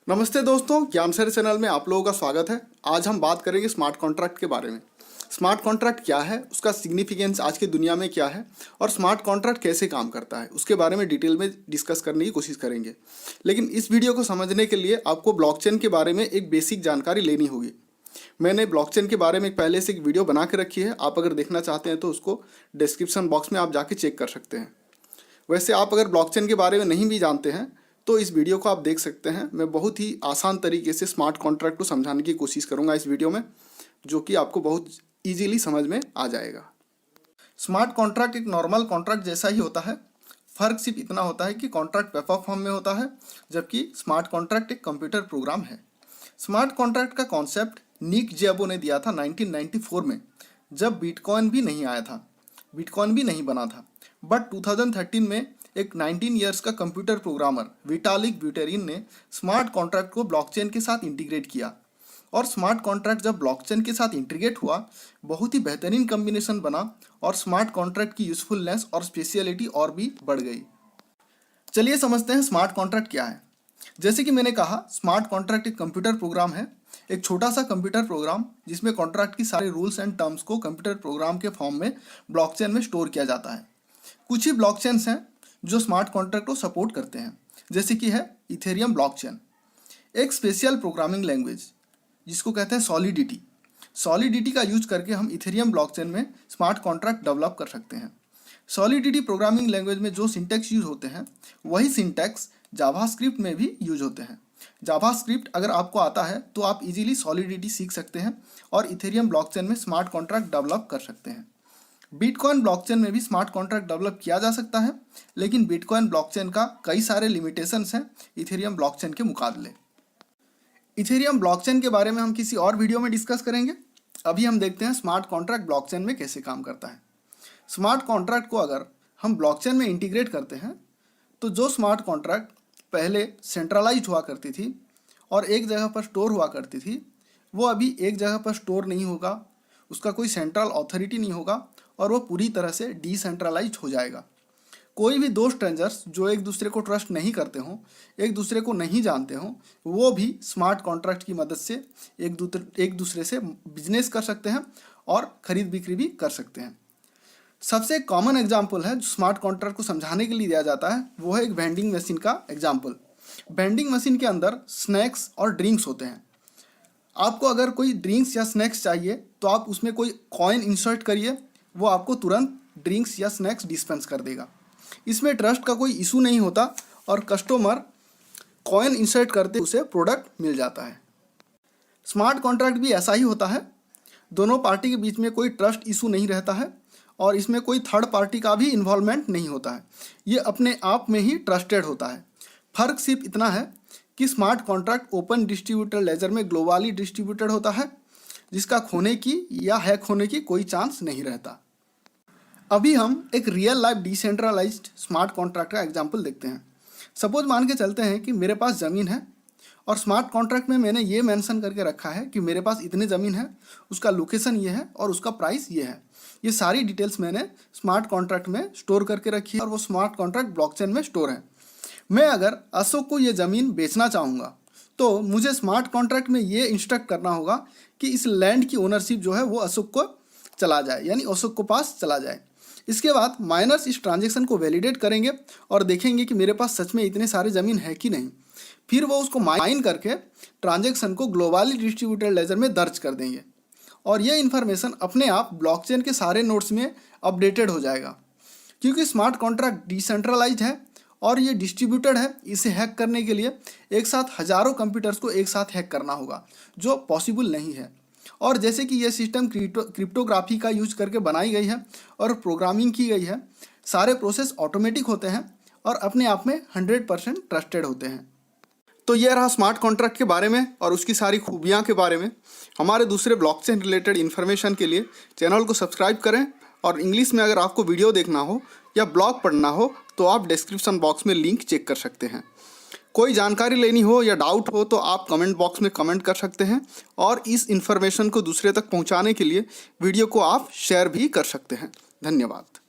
नमस्ते दोस्तों, ज्ञान सर चैनल में आप लोगों का स्वागत है। आज हम बात करेंगे स्मार्ट कॉन्ट्रैक्ट के बारे में। स्मार्ट कॉन्ट्रैक्ट क्या है, उसका सिग्निफिकेंस आज की दुनिया में क्या है और स्मार्ट कॉन्ट्रैक्ट कैसे काम करता है, उसके बारे में डिटेल में डिस्कस करने की कोशिश करेंगे। लेकिन इस वीडियो को समझने के लिए आपको ब्लॉकचेन के बारे में एक बेसिक जानकारी लेनी होगी। मैंने ब्लॉकचेन के बारे में पहले से एक वीडियो बना के रखी है, आप अगर देखना चाहते हैं तो उसको डिस्क्रिप्शन बॉक्स में आप जाके चेक कर सकते हैं। वैसे आप अगर ब्लॉकचेन के बारे में नहीं भी जानते हैं तो इस वीडियो को आप देख सकते हैं। मैं बहुत ही आसान तरीके से स्मार्ट कॉन्ट्रैक्ट को समझाने की कोशिश करूंगा इस वीडियो में, जो कि आपको बहुत इजीली समझ में आ जाएगा। स्मार्ट कॉन्ट्रैक्ट एक नॉर्मल कॉन्ट्रैक्ट जैसा ही होता है। फ़र्क सिर्फ इतना होता है कि कॉन्ट्रैक्ट पेपर फॉर्म में होता है, जबकि स्मार्ट कॉन्ट्रैक्ट एक कंप्यूटर प्रोग्राम है। स्मार्ट कॉन्ट्रैक्ट का कॉन्सेप्ट निक ज़ेबो ने दिया था 1994 में, जब बिटकॉइन भी नहीं आया था, बिटकॉइन भी नहीं बना था। बट 2013 में एक 19 ईयर्स का कंप्यूटर प्रोग्रामर विटालिक ब्यूटेरिन ने स्मार्ट कॉन्ट्रैक्ट को ब्लॉकचेन के साथ इंटीग्रेट किया। और स्मार्ट कॉन्ट्रैक्ट जब ब्लॉकचेन के साथ इंटीग्रेट हुआ, बहुत ही बेहतरीन कॉम्बिनेशन बना और स्मार्ट कॉन्ट्रैक्ट की यूजफुलनेस और स्पेशलिटी और भी बढ़ गई। चलिए समझते हैं स्मार्ट कॉन्ट्रैक्ट क्या है। जैसे कि मैंने कहा, स्मार्ट कॉन्ट्रैक्ट एक कंप्यूटर प्रोग्राम है, एक छोटा सा कंप्यूटर प्रोग्राम जिसमें कॉन्ट्रैक्ट की सारे रूल्स एंड टर्म्स को कंप्यूटर प्रोग्राम के फॉर्म में ब्लॉकचेन में स्टोर किया जाता है। कुछ ही ब्लॉकचेन्स हैं जो स्मार्ट कॉन्ट्रैक्ट को सपोर्ट करते हैं, जैसे कि है इथेरियम ब्लॉकचेन, एक स्पेशल प्रोग्रामिंग लैंग्वेज जिसको कहते हैं सॉलिडिटी। सॉलिडिटी का यूज करके हम इथेरियम ब्लॉकचेन में स्मार्ट कॉन्ट्रैक्ट डेवलप कर सकते हैं। सॉलिडिटी प्रोग्रामिंग लैंग्वेज में जो सिंटैक्स यूज होते हैं वही सिंटैक्स जावास्क्रिप्ट में भी यूज होते हैं। जावास्क्रिप्ट अगर आपको आता है तो आप इजीली सॉलिडिटी सीख सकते हैं और इथेरियम ब्लॉकचेन में स्मार्ट कॉन्ट्रैक्ट डेवलप कर सकते हैं। बिटकॉइन ब्लॉकचेन में भी स्मार्ट कॉन्ट्रैक्ट डेवलप किया जा सकता है, लेकिन बिटकॉइन ब्लॉकचेन का कई सारे लिमिटेशंस हैं इथेरियम ब्लॉकचेन के मुकाबले। इथेरियम ब्लॉकचेन के बारे में हम किसी और वीडियो में डिस्कस करेंगे। अभी हम देखते हैं स्मार्ट कॉन्ट्रैक्ट ब्लॉकचेन में कैसे काम करता है। स्मार्ट कॉन्ट्रैक्ट को अगर हम ब्लॉकचेन में इंटीग्रेट करते हैं तो जो स्मार्ट कॉन्ट्रैक्ट पहले सेंट्रलाइज हुआ करती थी और एक जगह पर स्टोर हुआ करती थी, वो अभी एक जगह पर स्टोर नहीं होगा, उसका कोई सेंट्रल अथॉरिटी नहीं होगा और वो पूरी तरह से डिसेंट्रलाइज हो जाएगा। कोई भी दो स्ट्रेंजर्स जो एक दूसरे को ट्रस्ट नहीं करते हों, एक दूसरे को नहीं जानते हों, वो भी स्मार्ट कॉन्ट्रैक्ट की मदद से एक दूसरे से बिजनेस कर सकते हैं और खरीद बिक्री भी कर सकते हैं। सबसे कॉमन एग्जाम्पल है जो स्मार्ट कॉन्ट्रैक्ट को समझाने के लिए दिया जाता है, वो है एक वेंडिंग मशीन का एग्जाम्पल। वेंडिंग मशीन के अंदर स्नैक्स और ड्रिंक्स होते हैं। आपको अगर कोई ड्रिंक्स या स्नैक्स चाहिए तो आप उसमें कोई कॉइन इंसर्ट करिए, वो आपको तुरंत ड्रिंक्स या स्नैक्स डिस्पेंस कर देगा। इसमें ट्रस्ट का कोई इशू नहीं होता और कस्टमर कॉइन इंसर्ट करते उसे प्रोडक्ट मिल जाता है। स्मार्ट कॉन्ट्रैक्ट भी ऐसा ही होता है, दोनों पार्टी के बीच में कोई ट्रस्ट इशू नहीं रहता है और इसमें कोई थर्ड पार्टी का भी इन्वॉल्वमेंट नहीं होता है। ये अपने आप में ही ट्रस्टेड होता है। फ़र्क सिर्फ इतना है कि smart contract open distributed laser में ग्लोबली डिस्ट्रीब्यूटेड होता है, जिसका खोने की या हैक होने की कोई चांस नहीं रहता। अभी हम एक real life decentralized smart contract का एग्जांपल देखते हैं। सपोज मान के चलते हैं कि मेरे पास ज़मीन है और स्मार्ट कॉन्ट्रैक्ट में मैंने ये मेंशन करके रखा है कि मेरे पास इतनी ज़मीन है, उसका लोकेशन ये है और उसका प्राइस ये है। ये सारी डिटेल्स मैंने स्मार्ट कॉन्ट्रैक्ट में स्टोर करके रखी है और वो स्मार्ट कॉन्ट्रैक्ट ब्लॉकचेन में स्टोर है। मैं अगर अशोक को ये ज़मीन बेचना चाहूँगा तो मुझे स्मार्ट कॉन्ट्रैक्ट में ये इंस्ट्रक्ट करना होगा कि इस लैंड की ओनरशिप जो है वो अशोक को चला जाए, यानी अशोक को पास चला जाए। इसके बाद माइनर्स इस ट्रांजैक्शन को वैलिडेट करेंगे और देखेंगे कि मेरे पास सच में इतने सारे ज़मीन है कि नहीं। फिर वो उसको माइन करके ट्रांजैक्शन को ग्लोबली डिस्ट्रीब्यूटेड लेजर में दर्ज कर देंगे और ये इन्फॉर्मेशन अपने आप ब्लॉकचेन के सारे नोड्स में अपडेटेड हो जाएगा। क्योंकि स्मार्ट कॉन्ट्रैक्ट डिसेंट्रलाइज है और ये डिस्ट्रीब्यूटेड है, इसे हैक करने के लिए एक साथ हज़ारों कंप्यूटर्स को एक साथ हैक करना होगा, जो पॉसिबल नहीं है। और जैसे कि ये सिस्टम क्रिप्टोग्राफी का यूज करके बनाई गई है और प्रोग्रामिंग की गई है, सारे प्रोसेस ऑटोमेटिक होते हैं और अपने आप में 100% ट्रस्टेड होते हैं। तो ये रहा स्मार्ट कॉन्ट्रैक्ट के बारे में और उसकी सारी खूबियाँ के बारे में। हमारे दूसरे ब्लॉकचेन रिलेटेड इन्फॉर्मेशन के लिए चैनल को सब्सक्राइब करें और इंग्लिश में अगर आपको वीडियो देखना हो या ब्लॉग पढ़ना हो तो आप डिस्क्रिप्शन बॉक्स में लिंक चेक कर सकते हैं। कोई जानकारी लेनी हो या डाउट हो तो आप कमेंट बॉक्स में कमेंट कर सकते हैं और इस इन्फॉर्मेशन को दूसरे तक पहुंचाने के लिए वीडियो को आप शेयर भी कर सकते हैं। धन्यवाद।